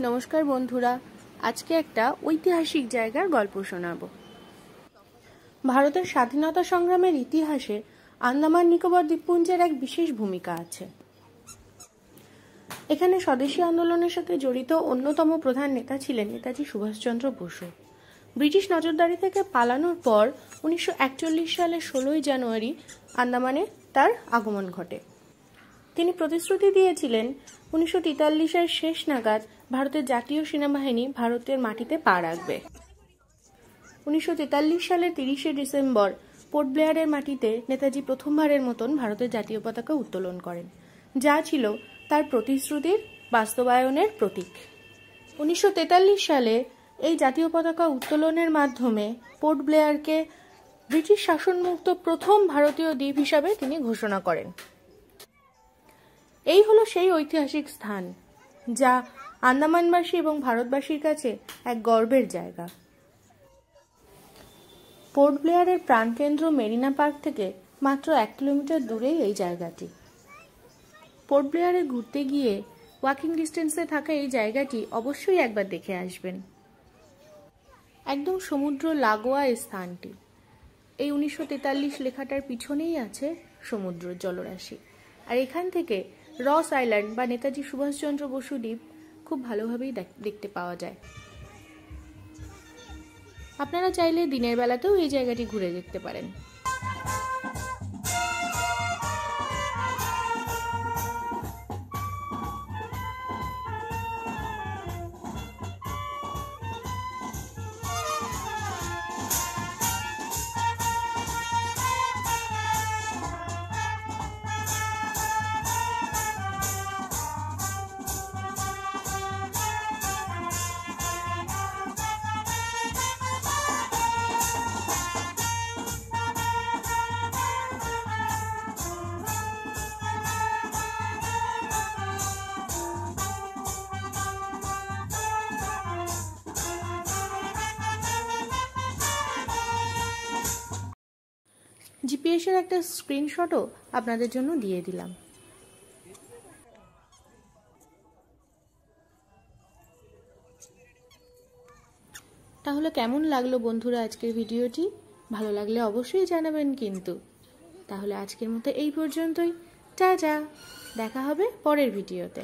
নমস্কার বন্ধুরা, আজকে একটা ঐতিহাসিক জায়গার গল্প শোনাবো। ভারতের স্বাধীনতা সংগ্রামের ইতিহাসে আন্দামান নিকোবর দ্বীপপুঞ্জের এক বিশেষ ভূমিকা আছে। এখানে স্বদেশী আন্দোলনের সাথে জড়িত অন্যতম প্রধান নেতা ছিলেন নেতাজি সুভাষচন্দ্র বসু। ব্রিটিশ নজরদারি থেকে পালানোর পর 1941 সালের 16 জানুয়ারি আন্দামানে তার আগমন ঘটে। তিনি প্রতিশ্রুতি দিয়েছিলেন 1943-এর শেষ নাগাদ ভারতের জাতীয় সেনাবাহিনী ভারতের মাটিতে পা রাখবে। 1943 সালের 30 ডিসেম্বর পোর্ট ব্লেয়ারের মাটিতে নেতাজি প্রথমবারের মতন ভারতের জাতীয় পতাকা উত্তোলন করেন, যা ছিল তার প্রতিশ্রুতির বাস্তবায়নের প্রতীক। 1943 সালে এই জাতীয় পতাকা উত্তোলনের মাধ্যমে পোর্ট ব্লেয়ারকে ব্রিটিশ শাসনমুক্ত প্রথম ভারতীয় দ্বীপ হিসাবে তিনি ঘোষণা করেন। এই হলো সেই ঐতিহাসিক স্থান যা আন্দামানবাসী এবং ভারতবাসীর কাছে এক গর্বের জায়গা। পোর্ট ব্লেয়ারের প্রাণকেন্দ্র মেরিনা পার্ক থেকে মাত্র 1 কিলোমিটার দূরেই এই জায়গাটি। পোর্ট ব্লেয়ারে ঘুরতে গিয়ে ওয়াকিং ডিস্টেন্সে থাকা এই জায়গাটি অবশ্যই একবার দেখে আসবেন। একদম সমুদ্র লাগোয়া এই স্থানটি। এই 1943 লেখাটার পিছনেই আছে সমুদ্র জলরাশি, আর এখান থেকে রস আইল্যান্ড বা নেতাজি সুভাষচন্দ্র বসু দ্বীপ খুব ভালোভাবেই দেখতে পাওয়া যায়। আপনারা চাইলে দিনের বেলাতেও এই জায়গাটি ঘুরে দেখতে পারেন। জিপিএস এর একটা স্ক্রিনশটও আপনাদের জন্য দিয়ে দিলাম। তাহলে কেমন লাগলো বন্ধুরা আজকের ভিডিওটি? ভালো লাগলে অবশ্যই জানাবেন কিন্তু। তাহলে আজকের মতো এই পর্যন্তই। টাটা, দেখা হবে পরের ভিডিওতে।